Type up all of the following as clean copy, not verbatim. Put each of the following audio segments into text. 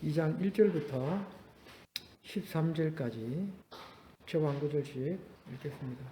2장 1절부터 13절까지 저 한 구절씩 읽겠습니다.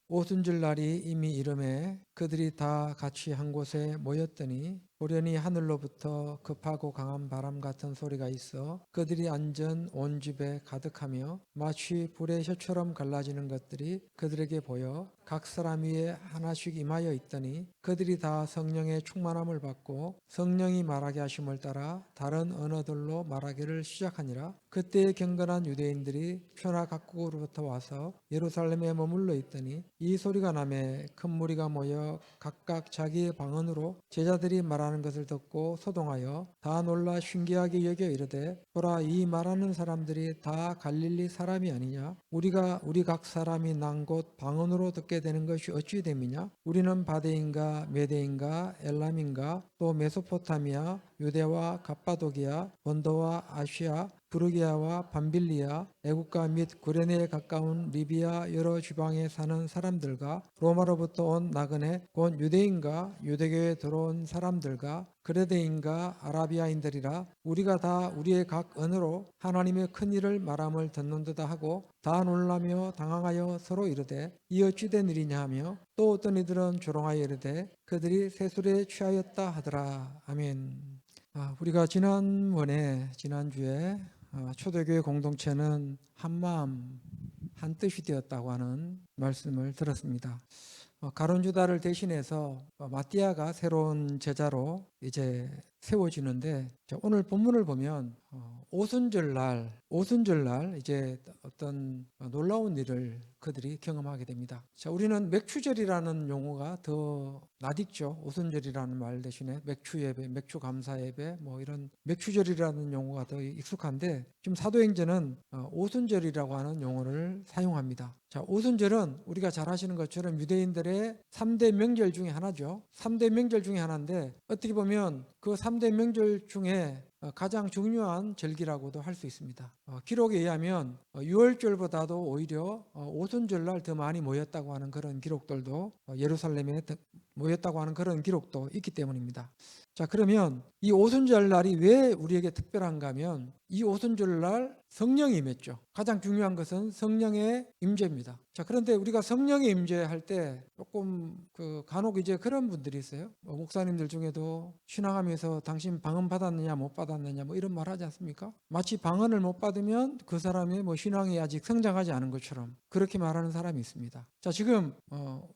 오순절 날이 이미 이름에 그들이 다 같이 한 곳에 모였더니 호련히 하늘로부터 급하고 강한 바람 같은 소리가 있어 그들이 앉은 온 집에 가득하며 마치 불의 혀처럼 갈라지는 것들이 그들에게 보여 각 사람 위에 하나씩 임하여 있더니 그들이 다 성령의 충만함을 받고 성령이 말하게 하심을 따라 다른 언어들로 말하기를 시작하니라. 그때에 경건한 유대인들이 표나 각국으로부터 와서 예루살렘에 머물러 있더니 이 소리가 나매 큰 무리가 모여 각각 자기의 방언으로 제자들이 말하는 것을 듣고 소동하여 다 놀라 신기하게 여겨 이르되 보라, 이 말하는 사람들이 다 갈릴리 사람이 아니냐? 우리 각 사람이 난 곳 방언으로 듣게 되는 것이 어찌 됨이냐? 우리는 바데인가 메데인가 엘람인가 또 메소포타미아 유대와 갑바도기아 본도와 아시아 부르기아와 밤빌리아 애국가 및 구레네에 가까운 리비아 여러 지방에 사는 사람들과 로마로부터 온 나그네 곧 유대인과 유대교에 들어온 사람들과 그레데인과 아라비아인들이라 우리가 다 우리의 각 언어로 하나님의 큰 일을 말함을 듣는도다 하고 다 놀라며 당황하여 서로 이르되 이 어찌 된 일이냐 하며 또 어떤 이들은 조롱하여 이르되 그들이 세술에 취하였다 하더라. 아멘. 우리가 지난주에 초대교회 공동체는 한마음 한뜻이 되었다고 하는 말씀을 들었습니다. 가룟유다를 대신해서 마띠아가 새로운 제자로 이제 세워지는데 오늘 본문을 보면 오순절날 이제 어떤 놀라운 일을 그들이 경험하게 됩니다. 자, 우리는 맥추절이라는 용어가 더 낯익죠. 오순절이라는 말 대신에 맥추 예배, 맥추 감사 예배, 뭐 이런 맥추절이라는 용어가 더 익숙한데 지금 사도행전은 오순절이라고 하는 용어를 사용합니다. 자, 오순절은 우리가 잘 아시는 것처럼 유대인들의 3대 명절 중에 하나죠. 3대 명절 중에 하나인데 어떻게 보면 그 3대 명절 중에 가장 중요한 절기라고도 할 수 있습니다. 기록에 의하면 6월절보다도 오히려 오순절날 더 많이 모였다고 하는 그런 기록들도 예루살렘에 모였다고 하는 그런 기록도 있기 때문입니다. 자, 그러면 이 오순절날이 왜 우리에게 특별한가 하면 이 오순절날 성령이 임했죠. 가장 중요한 것은 성령의 임재입니다. 자, 그런데 우리가 성령의 임재할 때 조금 간혹 이제 그런 분들이 있어요. 목사님들 중에도 신앙하면서 당신 방언 받았느냐 못 받았느냐 뭐 이런 말 하지 않습니까? 마치 방언을 못 받으면 그 사람의 뭐 신앙이 아직 성장하지 않은 것처럼 그렇게 말하는 사람이 있습니다. 자, 지금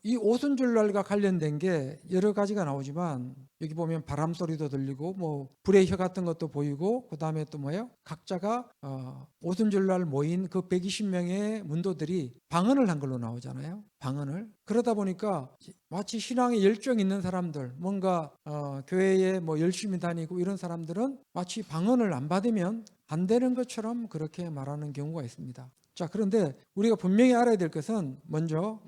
이 오순절날과 관련된 게 여러 가지가 나오지만 여기 보면 바람 소리도 들리고 뭐 불의 혀 같은 것도 보이고 그 다음에 또 뭐예요? 각자가 오순절날 모인 그 120명의 문도들이 방언을 한 걸로 나오잖아요. 방언을. 그러다 보니까 마치 신앙에 열정 있는 사람들, 뭔가 교회에 뭐 열심히 다니고 이런 사람들은 마치 방언을 안 받으면 안 되는 것처럼 그렇게 말하는 경우가 있습니다. 자, 그런데 우리가 분명히 알아야 될 것은 먼저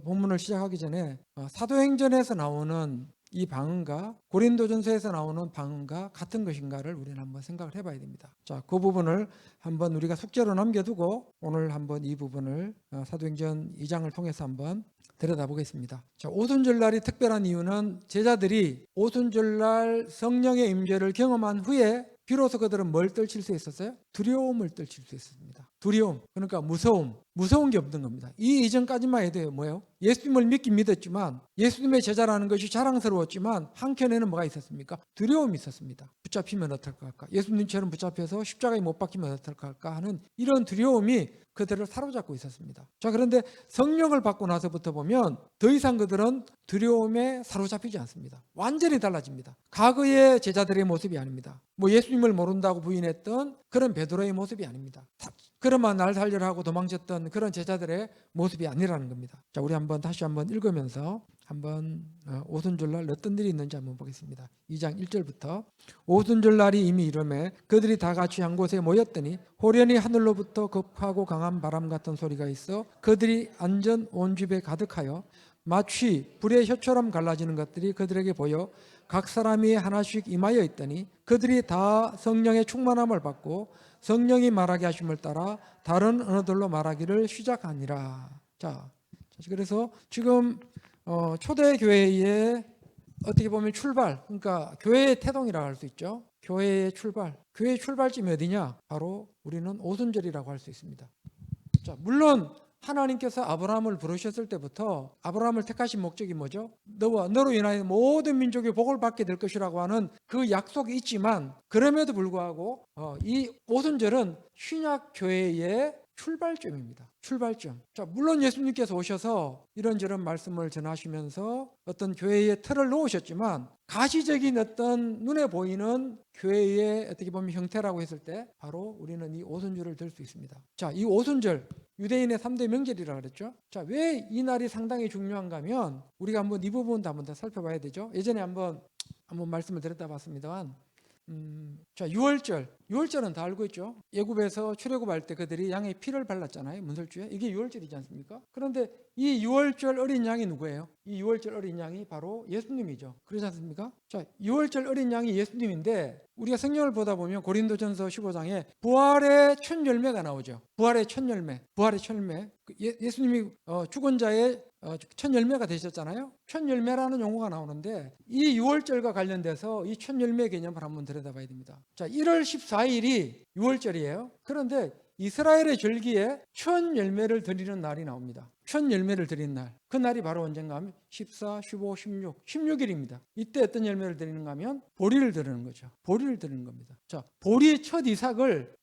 본문을 시작하기 전에 사도행전에서 나오는 이 방언과 고린도전서에서 나오는 방언과 같은 것인가를 우리는 한번 생각을 해봐야 됩니다. 자, 그 부분을 한번 우리가 숙제로 남겨두고 오늘 한번 이 부분을 사도행전 2장을 통해서 한번 들여다보겠습니다. 자, 오순절날이 특별한 이유는 제자들이 오순절날 성령의 임재를 경험한 후에 비로소 그들은 뭘 떨칠 수 있었어요? 두려움을 떨칠 수 있었습니다. 두려움, 그러니까 무서운 게 없는 겁니다. 이 이전까지만 해도 뭐예요? 예수님을 믿긴 믿었지만 예수님의 제자라는 것이 자랑스러웠지만 한켠에는 뭐가 있었습니까? 두려움이 있었습니다. 붙잡히면 어떨까 할까? 예수님처럼 붙잡혀서 십자가에 못 박히면 어떨까 할까 하는 이런 두려움이 그들을 사로잡고 있었습니다. 자, 그런데 성령을 받고 나서부터 보면 더 이상 그들은 두려움에 사로잡히지 않습니다. 완전히 달라집니다. 과거의 제자들의 모습이 아닙니다. 뭐 예수님을 모른다고 부인했던 그런 베드로의 모습이 아닙니다. 그러면 날 살려라 하고 도망쳤던 그런 제자들의 모습이 아니라는 겁니다. 자, 우리 다시 한번 읽으면서 한번 오순절날 어떤 일이 있는지 한번 보겠습니다. 2장 1절부터 오순절날이 이미 이르매 그들이 다 같이 한 곳에 모였더니 호련히 하늘로부터 급하고 강한 바람 같은 소리가 있어 그들이 앉은 온 집에 가득하여 마치 불의 혀처럼 갈라지는 것들이 그들에게 보여 각 사람이 하나씩 임하여 있더니 그들이 다 성령의 충만함을 받고 성령이 말하게 하심을 따라 다른 언어들로 말하기를 시작하니라. 자, 그래서 지금 초대교회의 어떻게 보면 출발, 그러니까 교회의 태동이라고 할 수 있죠. 교회의 출발. 교회의 출발점이 어디냐? 바로 우리는 오순절이라고 할 수 있습니다. 자, 물론 하나님께서 아브라함을 부르셨을 때부터 아브라함을 택하신 목적이 뭐죠? 너로 인하여 모든 민족이 복을 받게 될 것이라고 하는 그 약속이 있지만, 그럼에도 불구하고 이 오순절은 신약 교회의 출발점입니다. 출발점. 자, 물론 예수님께서 오셔서 이런저런 말씀을 전하시면서 어떤 교회의 틀을 놓으셨지만, 가시적인 어떤 눈에 보이는 교회의 어떻게 보면 형태라고 했을 때 바로 우리는 이 오순절을 들 수 있습니다. 자, 이 오순절 유대인의 3대 명절이라고 그랬죠. 자, 왜 이 날이 상당히 중요한가 하면 우리가 한번 이 부분도 한번 더 살펴봐야 되죠. 예전에 한번 말씀을 드렸다 봤습니다만, 자, 유월절은 다 알고 있죠. 애굽에서 출애굽할 때 그들이 양의 피를 발랐잖아요. 문설주에. 이게 유월절이지 않습니까? 그런데 이 유월절 어린 양이 누구예요? 이 유월절 어린 양이 바로 예수님이죠. 그렇지 않습니까? 자, 유월절 어린 양이 예수님인데, 우리가 성경을 보다 보면 고린도전서 15장에 부활의 첫 열매가 나오죠. 부활의 첫 열매. 예수님이 죽은 자의 첫 열매가 되셨잖아요. 첫 열매라는 용어가 나오는데, 이 유월절과 관련돼서 이 첫 열매 개념을 한번 들여다봐야 됩니다. 자, 1월 14일이 유월절이에요. 그런데 이스라엘의 절기에 첫 열매를 드리는 날이 나옵니다. 첫 열매를 드리는 날. 그 날이 바로 언젠가 하면 14, 15, 16일입니다. 이때 어떤 열매를 드리는가 하면 보리를 드리는 거죠. 보리를 드리는 겁니다. 자, 보리 첫 이삭을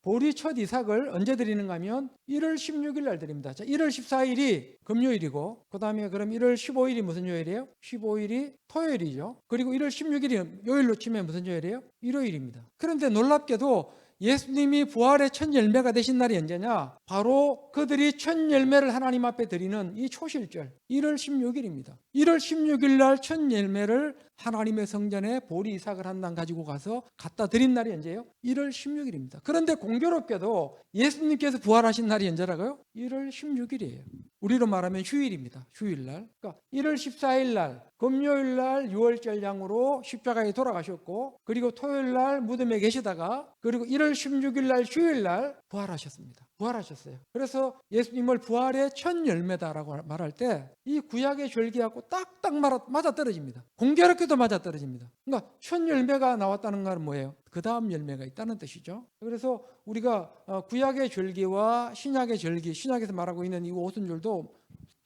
언제 드리는가 하면 1월 16일 날 드립니다. 자, 1월 14일이 금요일이고, 그 다음에 그럼 1월 15일이 무슨 요일이에요? 15일이 토요일이죠. 그리고 1월 16일이 요일로 치면 무슨 요일이에요? 일요일입니다. 그런데 놀랍게도 예수님이 부활의 첫 열매가 되신 날이 언제냐? 바로 그들이 첫 열매를 하나님 앞에 드리는 이 초실절 1월 16일입니다. 1월 16일 날 첫 열매를 하나님의 성전에 보리 이삭을 한 당 가지고 가서 갖다 드린 날이 언제예요? 1월 16일입니다. 그런데 공교롭게도 예수님께서 부활하신 날이 언제라고요? 1월 16일이에요. 우리로 말하면 휴일입니다. 휴일날. 그러니까 1월 14일 날 금요일 날 유월절 양으로 십자가에 돌아가셨고, 그리고 토요일 날 무덤에 계시다가, 그리고 1월 16일 날 휴일 날 부활하셨습니다. 부활하셨어요. 그래서 예수님을 부활의 첫 열매다라고 말할 때 이 구약의 절기하고 딱딱 맞아 떨어집니다. 공교롭게도 맞아 떨어집니다. 그러니까 첫 열매가 나왔다는 건 뭐예요? 그 다음 열매가 있다는 뜻이죠. 그래서 우리가 구약의 절기와 신약의 절기, 신약에서 말하고 있는 이 오순절도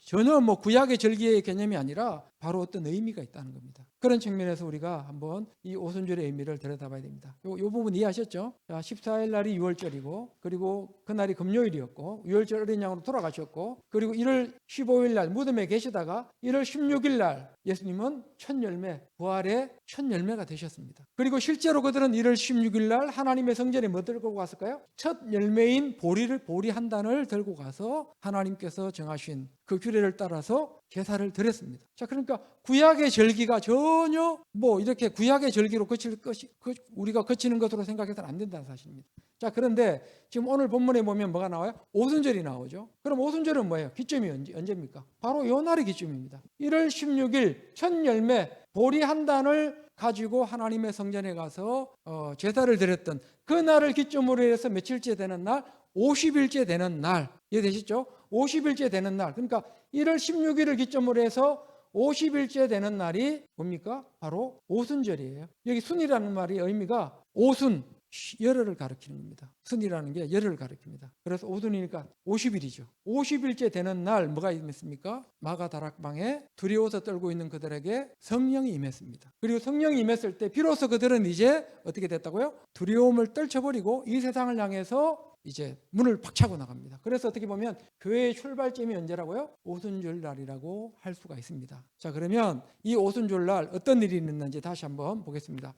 전혀 구약의 절기의 개념이 아니라 바로 어떤 의미가 있다는 겁니다. 그런 측면에서 우리가 한번 이 오순절의 의미를 들여다봐야 됩니다. 요 부분 이해하셨죠? 자, 14일 날이 유월절이고, 그리고 그날이 금요일이었고, 유월절 어린 양으로 돌아가셨고, 그리고 1월 15일 날 무덤에 계시다가 1월 16일 날 예수님은 첫 열매, 부활의 첫 열매가 되셨습니다. 그리고 실제로 그들은 1월 16일 날 하나님의 성전에 뭐 들고 갔을까요? 첫 열매인 보리 한 단을 들고 가서 하나님께서 정하신 그 규례를 따라서 제사를 드렸습니다. 자, 그러니까 구약의 절기가 전혀 이렇게 구약의 절기로 우리가 거치는 것으로 생각해서는 안 된다는 사실입니다. 자, 그런데 지금 오늘 본문에 보면 뭐가 나와요? 오순절이 나오죠. 그럼 오순절은 뭐예요? 기점이 언제입니까? 바로 요 날이 기점입니다. 1월 16일 첫 열매 보리 한 단을 가지고 하나님의 성전에 가서 제사를 드렸던 그 날을 기점으로 해서 며칠째 되는 날? 50일째 되는 날. 이해되시죠? 50일째 되는 날. 그러니까 1월 16일을 기점으로 해서 50일째 되는 날이 뭡니까? 바로 오순절이에요. 여기 순이라는 말이 의미가 오순, 열흘을 가리키는 겁니다. 순이라는 게 열흘을 가리킵니다. 그래서 오순이니까 50일이죠. 50일째 되는 날 뭐가 임했습니까? 마가 다락방에 두려워서 떨고 있는 그들에게 성령이 임했습니다. 그리고 성령이 임했을 때 비로소 그들은 이제 어떻게 됐다고요? 두려움을 떨쳐버리고 이 세상을 향해서 이제 문을 박차고 나갑니다. 그래서 어떻게 보면 교회의 출발점이 언제라고요? 오순절 날이라고 할 수가 있습니다. 자, 그러면 이 오순절 날 어떤 일이 있는지 다시 한번 보겠습니다.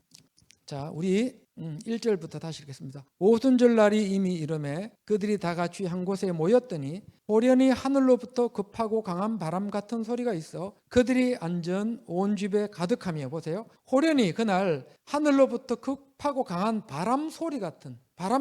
자, 우리 1절부터 다시 읽겠습니다. 오순절 날이 이미 이르매 그들이 다 같이 한 곳에 모였더니 호련히 하늘로부터 급하고 강한 바람 같은 소리가 있어 그들이 앉은 온 집에 가득하며, 보세요. 호련히 그날 하늘로부터 급하고 강한 바람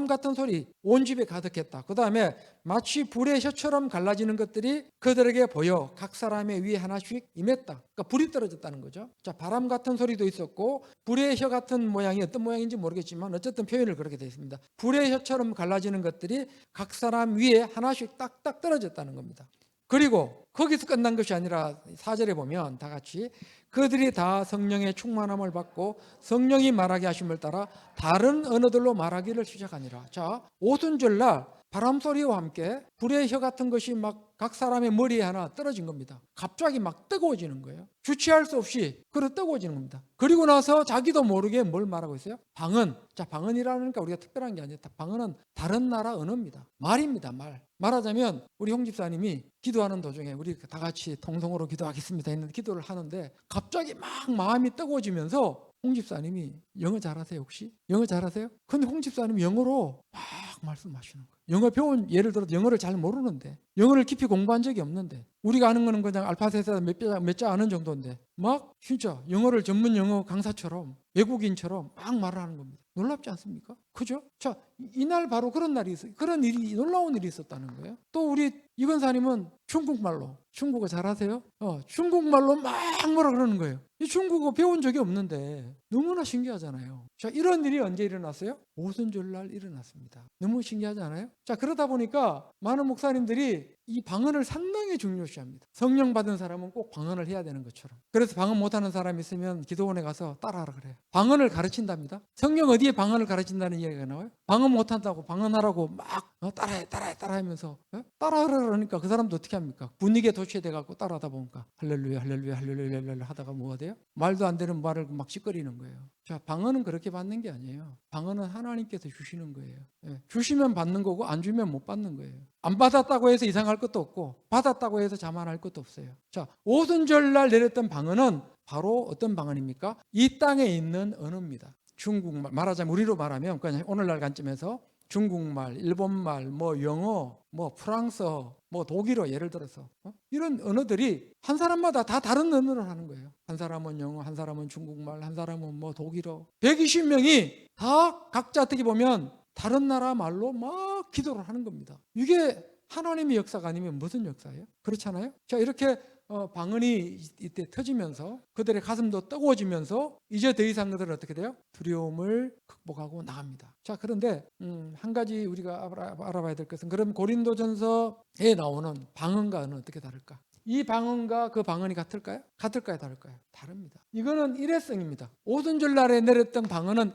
같은 소리 온 집에 가득했다. 그 다음에 마치 불의 혀처럼 갈라지는 것들이 그들에게 보여 각 사람의 위에 하나씩 임했다. 그러니까 불이 떨어졌다는 거죠. 자, 바람 같은 소리도 있었고 불의 혀 같은 모양이 어떤 모양인지 모르겠지만 어쨌든 표현을 그렇게 되어 있습니다. 불의 혀처럼 갈라지는 것들이 각 사람 위에 하나씩 딱딱 떨어졌다는 겁니다. 그리고 거기서 끝난 것이 아니라 4절에 보면 다 같이 그들이 다 성령의 충만함을 받고 성령이 말하게 하심을 따라 다른 언어들로 말하기를 시작하니라. 자, 오순절날 바람 소리와 함께 불의 혀 같은 것이 막 각 사람의 머리에 하나 떨어진 겁니다. 갑자기 막 뜨거워지는 거예요. 주체할 수 없이 그래 뜨거워지는 겁니다. 그리고 나서 자기도 모르게 뭘 말하고 있어요? 방언. 자, 방언이라니까 우리가 특별한 게 아니라 방언은 다른 나라 언어입니다. 말입니다. 말하자면 우리 홍 집사님이 기도하는 도중에 우리 다 같이 통성으로 기도하겠습니다 했는데 기도를 하는데 갑자기 막 마음이 뜨거워지면서 홍 집사님이 영어 잘하세요 혹시? 영어 잘하세요? 근데 홍 집사님이 영어로 막 말씀하시는 거예요. 영어 배운 예를 들어 영어를 잘 모르는데 영어를 깊이 공부한 적이 없는데 우리가 아는 거는 그냥 알파벳에다 몇 자 아는 정도인데 막 진짜 영어를 전문 영어 강사처럼 외국인처럼 막 말을 하는 겁니다. 놀랍지 않습니까? 그죠? 자, 이날 바로 그런 날이 있어요. 그런 일이 놀라운 일이 있었다는 거예요. 또 우리 이건사님은 중국말로 중국어 잘하세요? 중국말로 막 뭐라 그러는 거예요. 이 중국어 배운 적이 없는데 너무나 신기하잖아요. 자, 이런 일이 언제 일어났어요? 오순절날 일어났습니다. 너무 신기하지 않아요? 자, 그러다 보니까 많은 목사님들이 이 방언을 상당히 중요시합니다. 성령 받은 사람은 꼭 방언을 해야 되는 것처럼. 그래서 방언 못하는 사람이 있으면 기도원에 가서 따라하라 그래요. 방언을 가르친답니다. 성경 어디에 방언을 가르친다는 이야기가 나와요? 방언 못한다고 방언하라고 막 따라해 하면서 따라하라 그러니까 그 사람도 어떻게 합니까? 분위기에 도취돼 갖고 따라하다 보니까 할렐루야 할렐루야 할렐루야 할렐루야 하다가 뭐가 돼요? 말도 안 되는 말을 막 찌꺼리는 거예요. 자, 방언은 그렇게 받는 게 아니에요. 방언은 하나님께서 주시는 거예요. 주시면 받는 거고 안 주면 못 받는 거예요. 안 받았다고 해서 이상할 것도 없고 받았다고 해서 자만할 것도 없어요. 자, 오순절날 내렸던 방언은 바로 어떤 방언입니까? 이 땅에 있는 언어입니다. 중국말, 말하자면 우리로 말하면 그냥 오늘날 관점에서 중국말, 일본말, 뭐 영어, 뭐 프랑스어, 뭐 독일어 예를 들어서 이런 언어들이 한 사람마다 다 다른 언어를 하는 거예요. 한 사람은 영어, 한 사람은 중국말, 한 사람은 뭐 독일어. 120명이 다 각자 어떻게 보면 다른 나라 말로 막 기도를 하는 겁니다. 이게 하나님의 역사가 아니면 무슨 역사예요? 그렇잖아요. 자, 이렇게 방언이 이때 터지면서 그들의 가슴도 뜨거워지면서 이제 더 이상 그들은 어떻게 돼요? 두려움을 극복하고 나갑니다. 자, 그런데 한 가지 우리가 알아봐야 될 것은 그럼 고린도전서에 나오는 방언과 언어는 어떻게 다를까? 이 방언과 그 방언이 같을까요? 같을까요? 다를까요? 다릅니다. 이거는 일회성입니다. 오순절날에 내렸던 방언은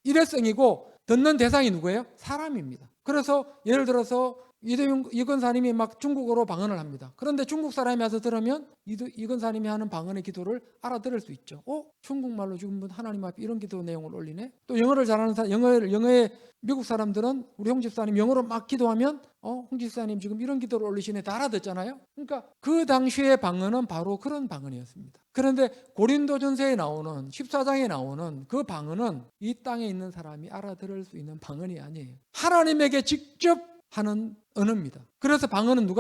일회성이고 듣는 대상이 누구예요? 사람입니다. 그래서 예를 들어서 이건사님이 막 중국어로 방언을 합니다. 그런데 중국 사람이 와서 들으면 이건사님이 하는 방언의 기도를 알아들을 수 있죠. 중국말로 지금 하나님 앞에 이런 기도 내용을 올리네. 또 영어를 잘하는 사람, 영어의 미국 사람들은 우리 홍 집사님 영어로 막 기도하면 홍 집사님 지금 이런 기도를 올리시네 다 알아듣잖아요. 그러니까 그 당시의 방언은 바로 그런 방언이었습니다. 그런데 고린도전서에 나오는 14장에 나오는 그 방언은 이 땅에 있는 사람이 알아들을 수 있는 방언이 아니에요. 하나님에게 직접 하는 언어입니다. 그래서 방언은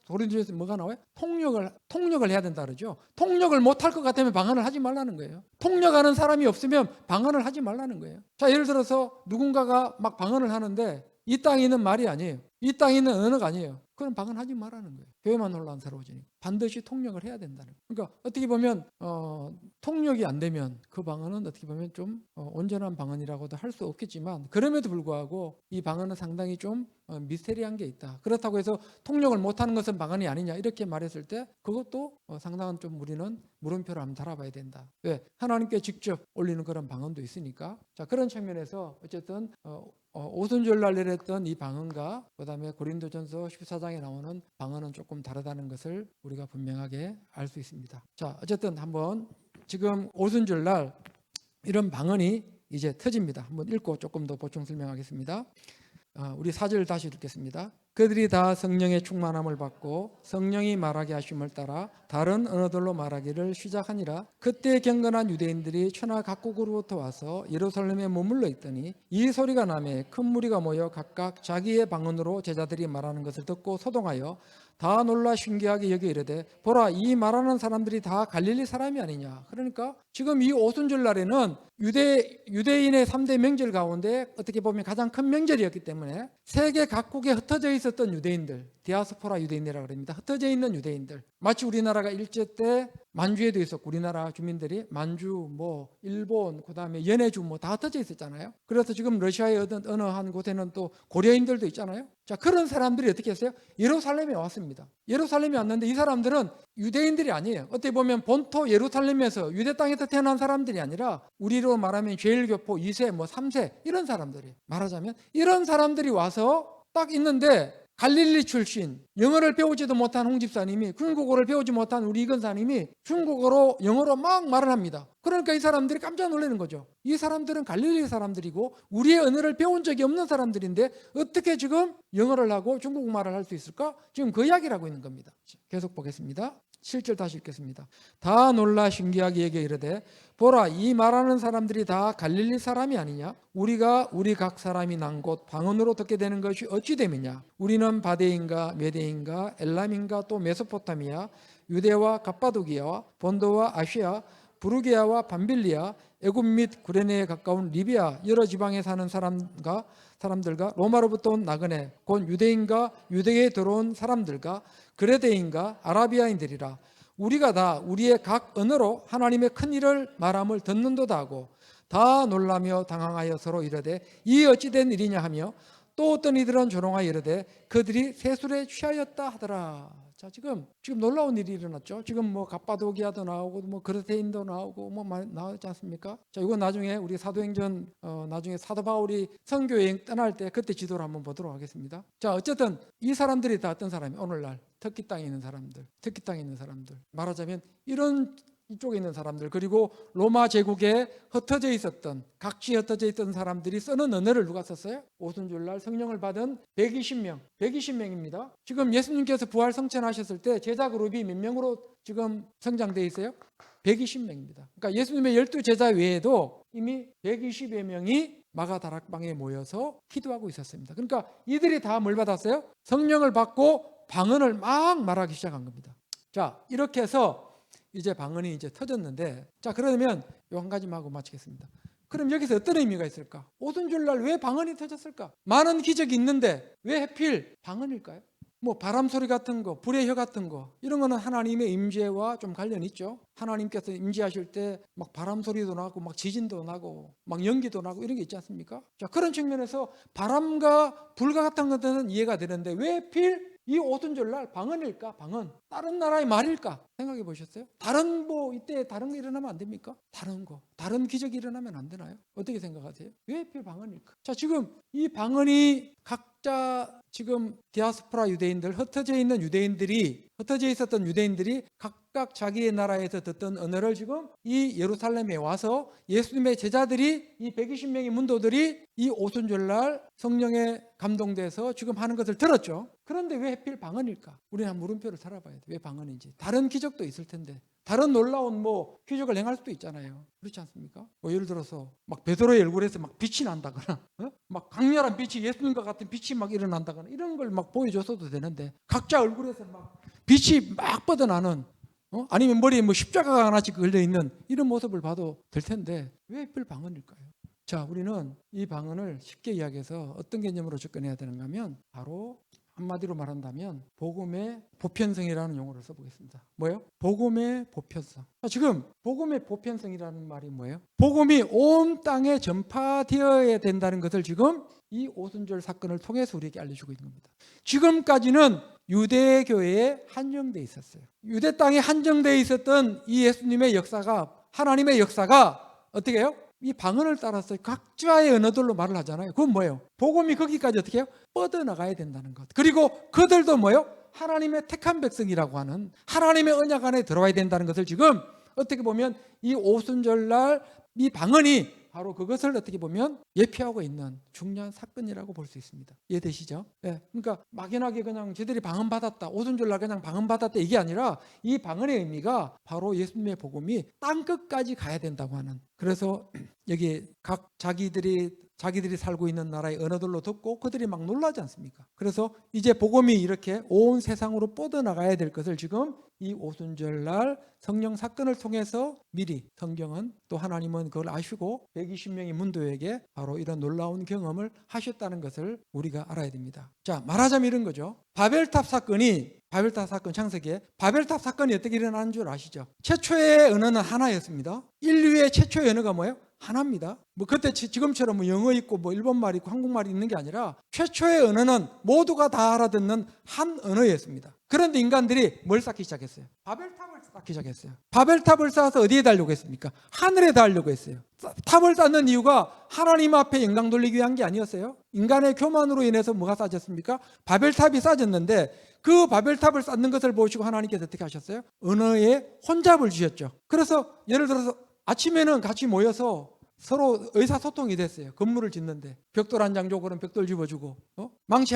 고린도전서에 뭐가 나와요? 통역을 해야 된다 그러죠. 통역을 못할 것 같으면 방언을 하지 말라는 거예요. 통역하는 사람이 없으면 방언을 하지 말라는 거예요. 자, 예를 들어서 누군가가 막 방언을 하는데 이 땅에 있는 말이 아니에요. 이 땅에 있는 언어가 아니에요. 그럼 방언하지 말라는 거예요. 교회만 혼란스러워지니까 반드시 통역을 해야 된다는 거예요. 그러니까 어떻게 보면 통역이 안 되면 그 방언은 어떻게 보면 좀 온전한 방언이라고도 할 수 없겠지만 그럼에도 불구하고 이 방언은 상당히 좀 미스테리한 게 있다. 그렇다고 해서 통역을 못하는 것은 방언이 아니냐 이렇게 말했을 때 그것도 상당한 좀 우리는 물음표를 한번 달아봐야 된다. 왜? 하나님께 직접 올리는 그런 방언도 있으니까. 자, 그런 측면에서 어쨌든 오순절날 내렸던 이 방언과 그다음에 고린도전서 14장에 나오는 방언은 조금 다르다는 것을 우리가 분명하게 알 수 있습니다. 자, 어쨌든 한번 지금 오순절날 이런 방언이 이제 터집니다. 한번 읽고 조금 더 보충 설명하겠습니다. 우리 4절 다시 읽겠습니다. 그들이 다 성령의 충만함을 받고 성령이 말하게 하심을 따라 다른 언어들로 말하기를 시작하니라. 그때 경건한 유대인들이 천하 각국으로부터 와서 예루살렘에 머물러 있더니 이 소리가 나매 큰 무리가 모여 각각 자기의 방언으로 제자들이 말하는 것을 듣고 소동하여 다 놀라 신기하게 여겨 이르되 보라 이 말하는 사람들이 다 갈릴리 사람이 아니냐. 그러니까 지금 이 오순절 날에는 유대인의 3대 명절 가운데 어떻게 보면 가장 큰 명절이었기 때문에 세계 각국에 흩어져 있었던 있었던 유대인들, 디아스포라 유대인이라고 합니다. 흩어져 있는 유대인들. 마치 우리나라가 일제 때 만주에도 있었고 우리나라 주민들이 만주, 뭐 일본, 그다음에 연해주 뭐 다 흩어져 있었잖아요. 그래서 지금 러시아의 어느 한 곳에는 또 고려인들도 있잖아요. 자, 그런 사람들이 어떻게 했어요? 예루살렘에 왔습니다. 예루살렘에 왔는데 이 사람들은 유대인들이 아니에요. 어떻게 보면 본토 예루살렘에서 유대 땅에서 태어난 사람들이 아니라 우리로 말하면 제1교포 2세, 뭐 3세 이런 사람들이 말하자면 이런 사람들이 와서 딱 있는데 갈릴리 출신, 영어를 배우지도 못한 홍 집사님이, 중국어를 배우지 못한 우리 이건사님이 중국어로 영어로 막 말을 합니다. 그러니까 이 사람들이 깜짝 놀라는 거죠. 이 사람들은 갈릴리 사람들이고 우리의 언어를 배운 적이 없는 사람들인데 어떻게 지금 영어를 하고 중국말을 할 수 있을까? 지금 그 이야기를 하고 있는 겁니다. 계속 보겠습니다. 7절 다시 읽겠습니다. 다 놀라 신기하게 얘기해 이르되 보라, 이 말하는 사람들이 다 갈릴리 사람이 아니냐? 우리가 우리 각 사람이 난 곳 방언으로 듣게 되는 것이 어찌 됨이냐? 우리는 바데인가 메데인가 엘람인가 또 메소포타미아, 유대와 갑바도기아와 본도와 아시아, 부르기아와 밤빌리아, 애굽 및 구레네에 가까운 리비아 여러 지방에 사는 사람들과 로마로부터 온 나그네 곧 유대인과 유대에 들어온 사람들과 그레데인과 아라비아인들이라. 우리가 다 우리의 각 언어로 하나님의 큰 일을 말함을 듣는도다 하고 다 놀라며 당황하여 서로 이르되 이 어찌된 일이냐 하며 또 어떤 이들은 조롱하여 이르되 그들이 세술에 취하였다 하더라. 자, 지금 놀라운 일이 일어났죠. 지금 뭐 갑바도기아도 나오고 뭐 그레데인도 나오고 뭐 나오지 않습니까? 자, 이건 나중에 우리 사도행전 나중에 사도 바울이 선교 여행 떠날 때 그때 지도를 한번 보도록 하겠습니다. 자, 어쨌든 이 사람들이 다 어떤 사람이 오늘날 터키 땅에 있는 사람들, 말하자면 이런 이쪽에 있는 사람들, 그리고 로마 제국에 흩어져 있었던 각지에 흩어져 있던 사람들이 쓰는 언어를 누가 썼어요? 오순절날 성령을 받은 120명입니다. 지금 예수님께서 부활 성천하셨을 때 제자 그룹이 몇 명으로 지금 성장되어 있어요? 120명입니다. 그러니까 예수님의 12제자 외에도 이미 120여 명이 마가다락방에 모여서 기도하고 있었습니다. 그러니까 이들이 다 뭘 받았어요? 성령을 받고 방언을 막 말하기 시작한 겁니다. 자, 이렇게 해서 이제 방언이 이제 터졌는데, 자, 그러면 요 한 가지만 하고 마치겠습니다. 그럼 여기서 어떤 의미가 있을까? 오순절날 왜 방언이 터졌을까? 많은 기적이 있는데 왜 하필 방언일까요? 뭐 바람 소리 같은 거, 불의 혀 같은 거, 이런 거는 하나님의 임재와 좀 관련이 있죠. 하나님께서 임재하실 때 막 바람 소리도 나고 막 지진도 나고 막 연기도 나고 이런 게 있지 않습니까? 자, 그런 측면에서 바람과 불과 같은 것들은 이해가 되는데 왜 하필 이 오순절날 방언일까? 방언. 다른 나라의 말일까? 생각해 보셨어요? 다른 이때 다른 거 일어나면 안 됩니까? 다른 기적이 일어나면 안 되나요? 어떻게 생각하세요? 왜 하필 방언일까? 자, 지금 이 방언이 각자 지금 디아스포라 유대인들, 흩어져 있었던 유대인들이 각각 자기의 나라에서 듣던 언어를 지금 이 예루살렘에 와서 예수님의 제자들이, 이 120명의 문도들이 이 오순절날 성령에 감동돼서 지금 하는 것을 들었죠. 그런데 왜 하필 방언일까? 우리는 한 물음표를 살아봐야 돼. 왜 방언인지. 다른 기적도 있을 텐데, 다른 놀라운 기적을 행할 수도 있잖아요. 그렇지 않습니까? 예를 들어서 막 베드로의 얼굴에서 막 빛이 난다거나, 막 강렬한 빛이, 예수님과 같은 빛이 막 일어난다거나 이런 걸 막 보여줬어도 되는데, 각자 얼굴에서 막 빛이 막 뻗어나는, 아니면 머리에 십자가가 하나씩 걸려 있는 이런 모습을 봐도 될 텐데 왜 하필 방언일까요? 자, 우리는 이 방언을 쉽게 이야기해서 어떤 개념으로 접근해야 되는가 하면 바로 한마디로 말한다면 복음의 보편성이라는 용어를 써보겠습니다. 뭐예요? 복음의 보편성. 지금 복음의 보편성이라는 말이 뭐예요? 복음이 온 땅에 전파되어야 된다는 것을 지금 이 오순절 사건을 통해서 우리에게 알려주고 있는 겁니다. 지금까지는 유대교회에 한정되어 있었어요. 유대 땅에 한정되어 있었던 이 예수님의 역사가, 하나님의 역사가 어떻게 해요? 이 방언을 따라서 각자의 언어들로 말을 하잖아요. 그건 뭐예요? 복음이 거기까지 어떻게 해요? 뻗어나가야 된다는 것. 그리고 그들도 뭐예요? 하나님의 택한 백성이라고 하는 하나님의 언약 안에 들어와야 된다는 것을 지금 어떻게 보면 이 오순절날 이 방언이 바로 그것을 어떻게 보면 예표하고 있는 중요한 사건이라고 볼 수 있습니다. 이해되시죠? 네. 그러니까 막연하게 그냥 저들이 방언 받았다, 오순절날 그냥 방언 받았다, 이게 아니라 이 방언의 의미가 바로 예수님의 복음이 땅끝까지 가야 된다고 하는, 그래서 여기 각 자기들이 자기들이 살고 있는 나라의 언어들로 듣고 그들이 막 놀라지 않습니까? 그래서 이제 복음이 이렇게 온 세상으로 뻗어나가야 될 것을 지금 이 오순절날 성령 사건을 통해서 미리 성경은 또 하나님은 그걸 아시고 120명의 문도에게 바로 이런 놀라운 경험을 하셨다는 것을 우리가 알아야 됩니다. 자, 말하자면 이런 거죠. 바벨탑 사건 창세기에 바벨탑 사건이 어떻게 일어나는 줄 아시죠? 최초의 언어는 하나였습니다. 인류의 최초의 언어가 뭐예요? 하나입니다. 뭐 그때 지금처럼 뭐 영어 있고 뭐 일본말 있고 한국말이 있는 게 아니라 최초의 언어는 모두가 다 알아듣는 한 언어였습니다. 그런데 인간들이 뭘 쌓기 시작했어요? 바벨탑을 쌓기 시작했어요. 바벨탑을 쌓아서 어디에 달려고 했습니까? 하늘에 달려고 했어요. 탑을 쌓는 이유가 하나님 앞에 영광 돌리기 위한 게 아니었어요. 인간의 교만으로 인해서 뭐가 쌓였습니까? 바벨탑이 쌓였는데 그 바벨탑을 쌓는 것을 보시고 하나님께서 어떻게 하셨어요? 언어에 혼잡을 주셨죠. 그래서 예를 들어서 아침에는 같이 모여서 서로 의사소통이 됐어요. 건물을 짓는데 벽돌 한 장 줘 그러면 벽돌 집어주고, 망치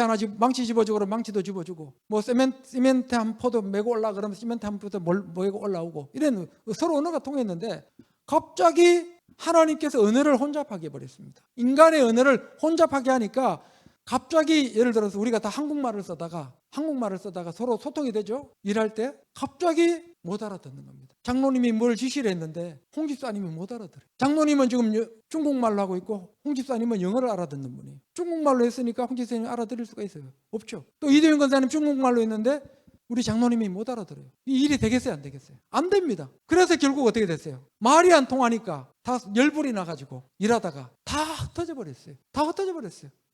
집어주고 그러면 망치도 집어주고, 뭐 시멘트 한 포도 메고 올라 그러면 시멘트 한 포도 메고 올라오고, 이런 서로 언어가 통했는데 갑자기 하나님께서 언어를 혼잡하게 해버렸습니다. 인간의 언어를 혼잡하게 하니까 갑자기 예를 들어서 우리가 다 한국말을 쓰다가 서로 소통이 되죠. 일할 때 갑자기 못 알아듣는 겁니다. 장로님이 뭘 지시를 했는데 홍 집사님이 못 알아들어요. 장로님은 지금 중국말로 하고 있고 홍 집사님은 영어를 알아듣는 분이에요. 중국말로 했으니까 홍 집사님이 알아들을 수가 있어요? 없죠. 또 이대윤 권사님 중국말로 했는데 우리 장로님이 못 알아들어요. 이 일이 되겠어요, 안 되겠어요? 안 됩니다. 그래서 결국 어떻게 됐어요? 말이 안 통하니까 다 열불이 나가지고 일하다가 다 흩어져 버렸어요.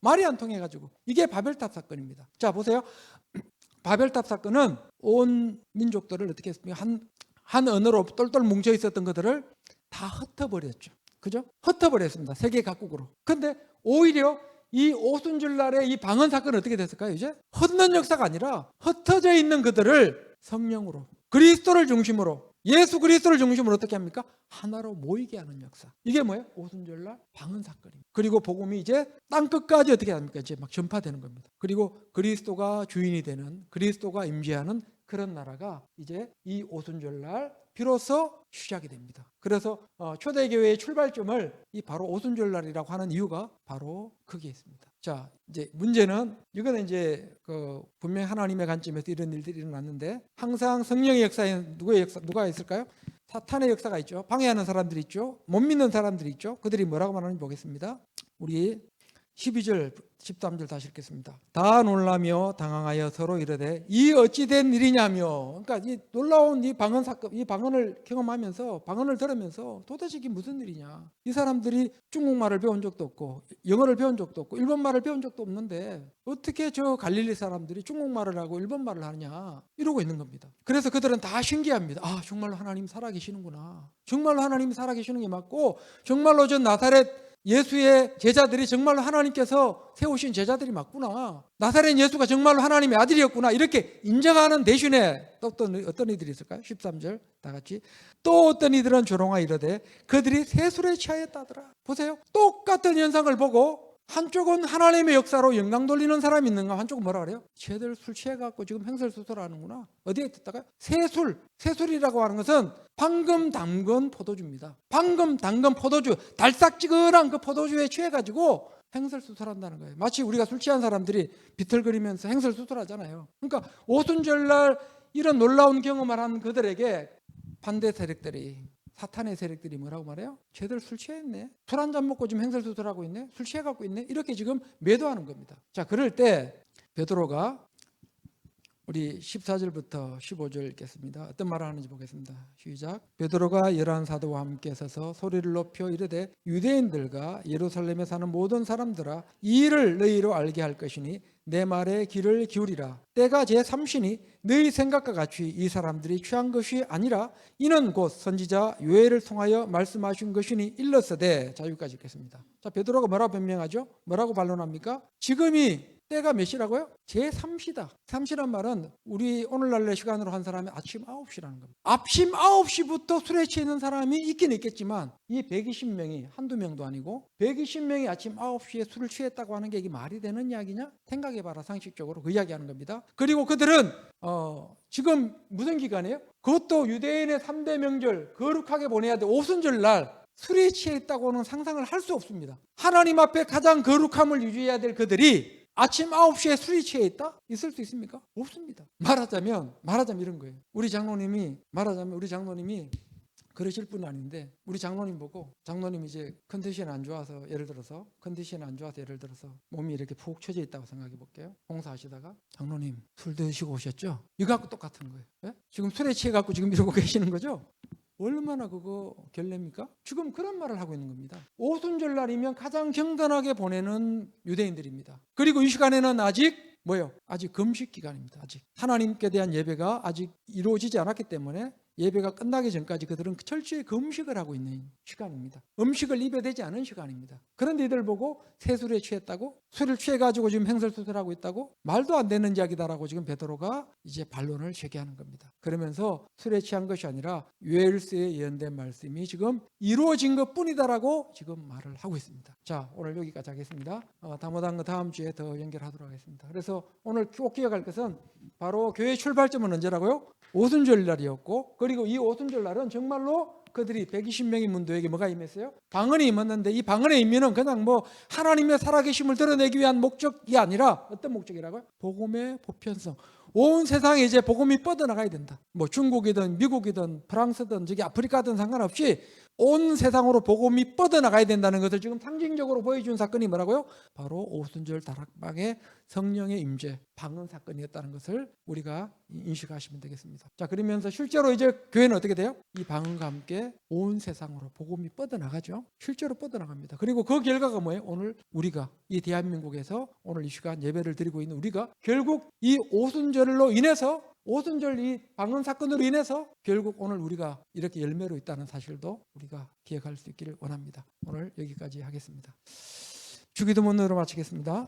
말이 안 통해가지고. 이게 바벨탑 사건입니다. 자, 보세요. 바벨탑 사건은 온 민족들을 어떻게 했습니까? 한 언어로 똘똘 뭉쳐 있었던 것들을 다 흩어버렸죠. 그죠? 흩어버렸습니다. 세계 각국으로. 근데 오히려 이 오순절날의 이 방언 사건은 어떻게 됐을까요? 이제 흩는 역사가 아니라 흩어져 있는 그들을 성령으로, 그리스도를 중심으로, 예수 그리스도를 중심으로 어떻게 합니까? 하나로 모이게 하는 역사. 이게 뭐예요? 오순절날 방언 사건입니다. 그리고 복음이 이제 땅 끝까지 어떻게 합니까? 이제 막 전파되는 겁니다. 그리고 그리스도가 주인이 되는, 그리스도가 임재하는 그런 나라가 이제 이 오순절날 비로소 시작이 됩니다. 그래서 초대교회의 출발점을 이 바로 오순절날이라고 하는 이유가 바로 거기에 있습니다. 자, 이제 문제는 이거는 이제 분명히 하나님의 관점에서 이런 일들이 일어났는데 항상 성령의 역사에 누가 있을까요? 사탄의 역사가 있죠. 방해하는 사람들이 있죠. 못 믿는 사람들이 있죠. 그들이 뭐라고 말하는지 보겠습니다. 우리 12절 13절 다시 읽겠습니다. 다 놀라며 당황하여 서로 이르되 이 어찌 된 일이냐며. 그러니까 이 놀라운 이 방언 사건, 이 방언을 경험하면서, 방언을 들으면서 도대체 이게 무슨 일이냐. 이 사람들이 중국말을 배운 적도 없고 영어를 배운 적도 없고 일본말을 배운 적도 없는데 어떻게 저 갈릴리 사람들이 중국말을 하고 일본말을 하느냐, 이러고 있는 겁니다. 그래서 그들은 다 신기합니다. 아, 정말로 하나님 살아계시는구나. 정말로 하나님 살아계시는 게 맞고, 정말로 저 나사렛 예수의 제자들이 정말로 하나님께서 세우신 제자들이 맞구나. 나사렛 예수가 정말로 하나님의 아들이었구나. 이렇게 인정하는 대신에 또 어떤 이들이 있을까요? 13절 다 같이. 또 어떤 이들은 조롱하여 이르되 그들이 세술에 취하였다더라. 보세요. 똑같은 현상을 보고 한쪽은 하나님의 역사로 영광 돌리는 사람이 있는가, 한쪽은 뭐라 그래요? 쟤들 술 취해갖고 지금 횡설수설하는구나. 어디에 듣다가 세술이라고 하는 것은 방금 담근 포도주입니다. 방금 담근 포도주, 달싹지근한 그 포도주에 취해가지고 횡설수설한다는 거예요. 마치 우리가 술 취한 사람들이 비틀거리면서 횡설수설하잖아요. 그러니까 오순절날 이런 놀라운 경험을 한 그들에게 반대 세력들이, 사탄의 세력들이 뭐라고 말해요? 쟤들 술 취했네. 술 한 잔 먹고 지금 횡설수설하고 있네. 술 취해갖고 있네. 이렇게 지금 매도하는 겁니다. 자, 그럴 때 베드로가 우리 14절부터 15절 읽겠습니다. 어떤 말을 하는지 보겠습니다. 시작. 베드로가 열한 사도와 함께 서서 소리를 높여 이르되 유대인들과 예루살렘에 사는 모든 사람들아, 이 일을 너희로 알게 할 것이니 내 말에 귀를 기울이라. 때가 제3시니 너희 생각과 같이 이 사람들이 취한 것이 아니라 이는 곧 선지자 요엘을 통하여 말씀하신 것이니 일렀으되. 자, 여기까지 읽겠습니다. 자, 베드로가 뭐라고 변명하죠? 뭐라고 반론합니까? 지금이 때가 몇 시라고요? 제3시다. 3시란 말은 우리 오늘날의 시간으로 한 사람이 아침 9시라는 겁니다. 아침 9시부터 술에 취해 있는 사람이 있긴 있겠지만 이 120명이 한두 명도 아니고 120명이 아침 9시에 술을 취했다고 하는 게 이게 말이 되는 이야기냐? 생각해봐라. 상식적으로 그 이야기하는 겁니다. 그리고 그들은 지금 무슨 기간이에요? 그것도 유대인의 3대 명절 거룩하게 보내야 돼. 오순절날 술에 취해 있다고는 상상을 할 수 없습니다. 하나님 앞에 가장 거룩함을 유지해야 될 그들이 아침 9시에 술이 취해 있다? 있을 수 있습니까? 없습니다. 말하자면 이런 거예요. 우리 장로님이 그러실 분은 아닌데, 우리 장로님 보고, 장로님 이제 컨디션이 안 좋아서 예를 들어서 몸이 이렇게 푹 처져 있다고 생각해 볼게요. 봉사하시다가 장로님 술 드시고 오셨죠? 이거하고 똑같은 거예요. 예? 지금 술에 취해 갖고 지금 이러고 계시는 거죠? 얼마나 그거 결례입니까? 지금 그런 말을 하고 있는 겁니다. 오순절날이면 가장 경건하게 보내는 유대인들입니다. 그리고 이 시간에는 아직 금식 기간입니다. 아직 하나님께 대한 예배가 아직 이루어지지 않았기 때문에 예배가 끝나기 전까지 그들은 철저히 금식을 하고 있는 시간입니다. 음식을 입에 대지 않은 시간입니다. 그런데 이들 보고 새술에 취했다고, 술을 취해가지고 지금 횡설수설하고 있다고, 말도 안 되는 이야기다라고 지금 베드로가 이제 반론을 제기하는 겁니다. 그러면서 술에 취한 것이 아니라 요엘서에 예언된 말씀이 지금 이루어진 것뿐이다라고 지금 말을 하고 있습니다. 자, 오늘 여기까지 하겠습니다. 다모단 거 다음 주에 더 연결하도록 하겠습니다. 그래서 오늘 꼭 기억할 것은 바로 교회 출발점은 언제라고요? 오순절 날이었고, 그리고 이 오순절 날은 정말로 그들이 120명의 문도에게 뭐가 임했어요? 방언이 임했는데, 이 방언의 임의는 그냥 하나님의 살아계심을 드러내기 위한 목적이 아니라 어떤 목적이라고요? 복음의 보편성. 온 세상에 이제 복음이 뻗어나가야 된다. 중국이든 미국이든 프랑스든 저기 아프리카든 상관없이 온 세상으로 복음이 뻗어나가야 된다는 것을 지금 상징적으로 보여준 사건이 뭐라고요? 바로 오순절 다락방의 성령의 임재, 방언 사건이었다는 것을 우리가 인식하시면 되겠습니다. 자, 그러면서 실제로 이제 교회는 어떻게 돼요? 이 방언과 함께 온 세상으로 복음이 뻗어나가죠. 실제로 뻗어나갑니다. 그리고 그 결과가 뭐예요? 오늘 우리가 이 대한민국에서 오늘 이 시간 예배를 드리고 있는 우리가 결국 이 오순절로 인해서, 오순절 이 방언 사건으로 인해서 결국 오늘 우리가 이렇게 열매로 있다는 사실도 우리가 기억할 수 있기를 원합니다. 오늘 여기까지 하겠습니다. 주기도문으로 마치겠습니다.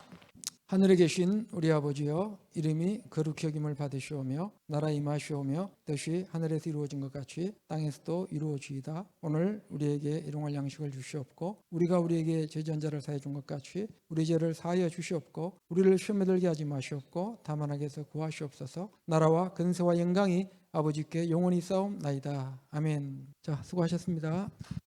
하늘에 계신 우리 아버지여, 이름이 거룩히 여김을 받으시오며 나라 임하시오며 뜻이 하늘에서 이루어진 것 같이 땅에서도 이루어지이다. 오늘 우리에게 일용할 양식을 주시옵고 우리가 우리에게 죄지은 자를 사해 준 것 같이 우리 죄를 사하여 주시옵고 우리를 시험에 들게 하지 마시옵고 다만 악에서 구하시옵소서. 나라와 근세와 영광이 아버지께 영원히 싸움나이다. 아멘. 자, 수고하셨습니다.